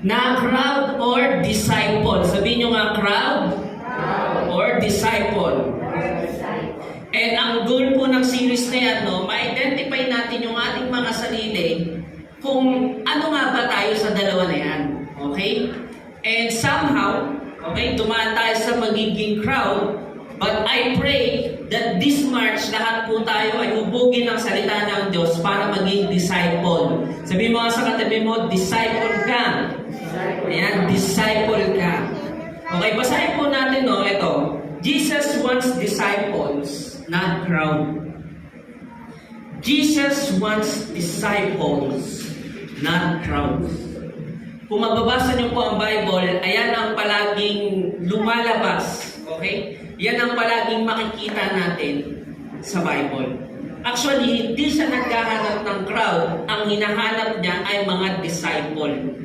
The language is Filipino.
Na crowd or disciple. Sabihin nyo nga crowd or disciple. And ang goal po ng series na yan, ma-identify natin yung ating mga sarili kung ano nga ba tayo sa dalawa na yan. Okay? And somehow, okay, dumaan tayo sa magiging crowd, but I pray that this March, lahat po tayo ay hubugin ng salita ng Diyos para maging disciple. Sabihin mo nga sa katabi mo, disciple ka. Ayan, disciple ka. Okay, basahin po natin, ito. Jesus wants disciples, not crowd. Jesus wants disciples, not crowds. Kung magbabasa niyo po ang Bible, ayan ang palaging lumalabas. Okay? Yan ang palaging makikita natin sa Bible. Actually, hindi siya naghahanap ng crowd. Ang hinahanap niya ay mga disciple.